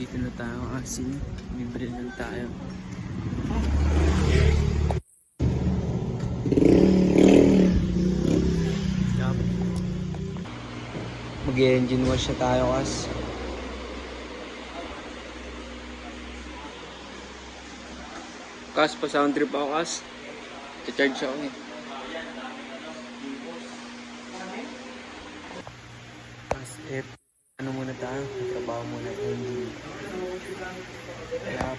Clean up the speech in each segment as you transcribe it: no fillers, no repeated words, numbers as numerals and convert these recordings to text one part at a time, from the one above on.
Dito na tayo kasi bibili lang tayo. Mag-engine wash na tayo kasi. Kas pa sound trip ako kas. I-charge ako eh. Kas F. Ano muna tayo? Trabaho muna engine. Kaya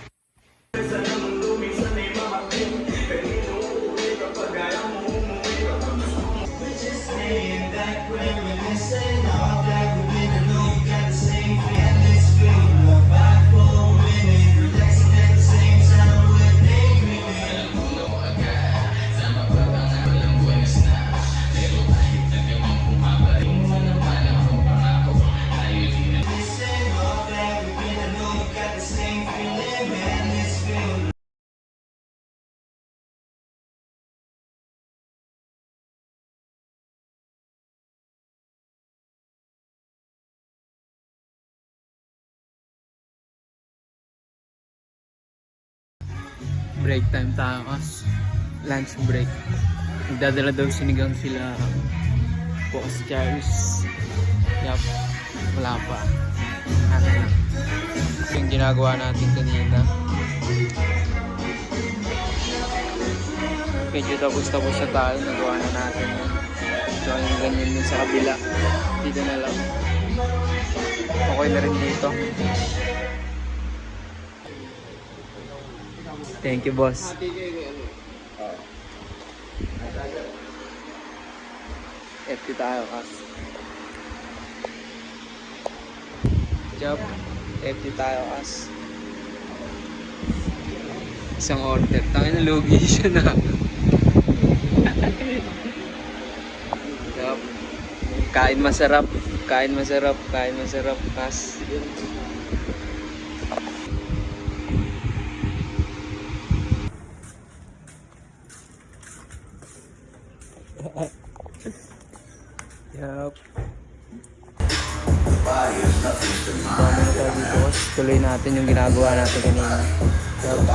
break time tayo kas. Lunch break. Nagdadala daw sinigang sila Boss Charles. Yup. Wala pa. Ano lang. Yung ginagawa natin kanina. Medyo tapos na tayo. Nagawa na natin. So yung ganyan din sa kabila. Dito na lang. Okay na rin dito. Thank you, boss. FT tayo, kas. Job. FT tayo, kas. Isang order. Tangin na lugi siya na. Job. Kain masarap. Kain masarap. Kain masarap, kas. Yup. Tuloy natin yung ginagawa natin kanina. Yup.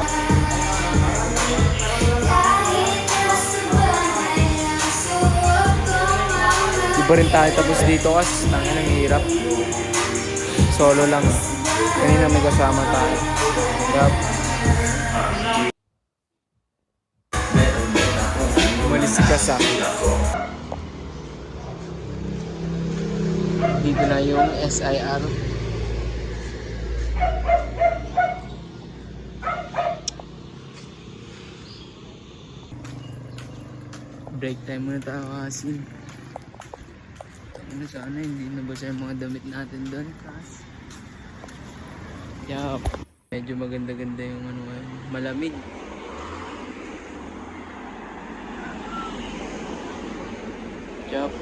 Di ba rin tayo tapos dito kasi tangin ang hirap. Solo lang. Kanina may kasama tayo. Yup. Umalis si Kasa. Dito na yung SIR. Break time muna tayo kasi. Ano sana hindi nabasa yung mga damit natin doon. Yup. Medyo maganda-ganda yung ano, malamig. Yup.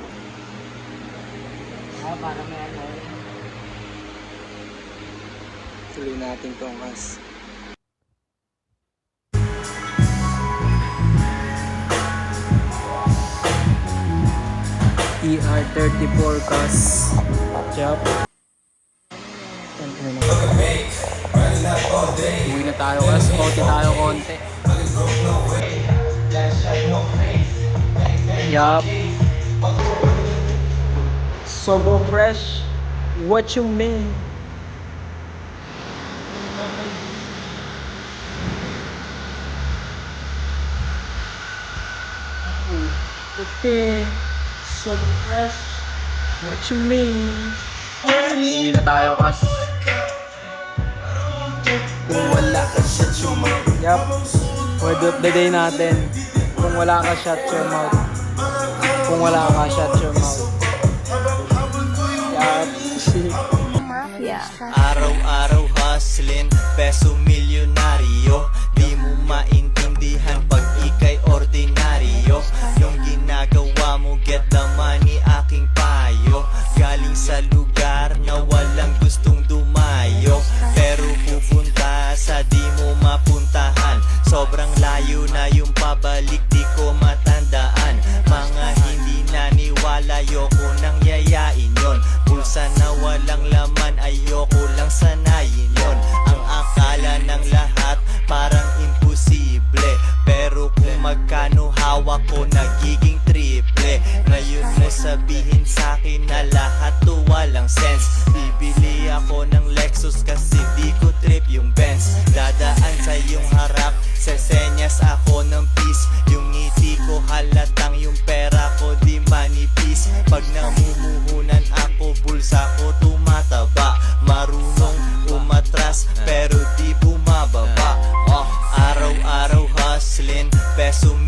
Para may ano. Tuloy natin to mas. ER34 kas. Chop. Uwi na tayo kas. Konti tayo konti. Yup. Sobo fresh. What you mean? Okay. Sobo fresh. What you mean? Hindi na tayo kas. Kung wala ka shut your mouth. Yup. Word of the day natin. Kung wala ka shut your mouth. Kung wala ka shut your mouth. Mafia. Araw-araw hustling, peso milyonaryo. Di mo maintindihan pag ika'y ordinaryo. Yung ginagawa mo, get the money, aking payo. Galing sa lugar na walang gustong dumayo, pero pupunta sa di mo mapuntahan. Sobrang layo na yung pabalik, di ko matandaan. Mga hindi naniwala, yoko nang yayain yon. Pulsa na walang laman, ayoko lang sanayin yon. walang sense. Bibili ako ng Lexus kasi di ko trip yung Benz. Dadaan sa iyong harap, sesenyas ako ng peace. Yung ngiti ko halatang yung pera ko di manipis. Pag namumuhunan ako, bulsa ko tumataba. Marunong umatras pero di bumababa. Araw-araw hustling, peso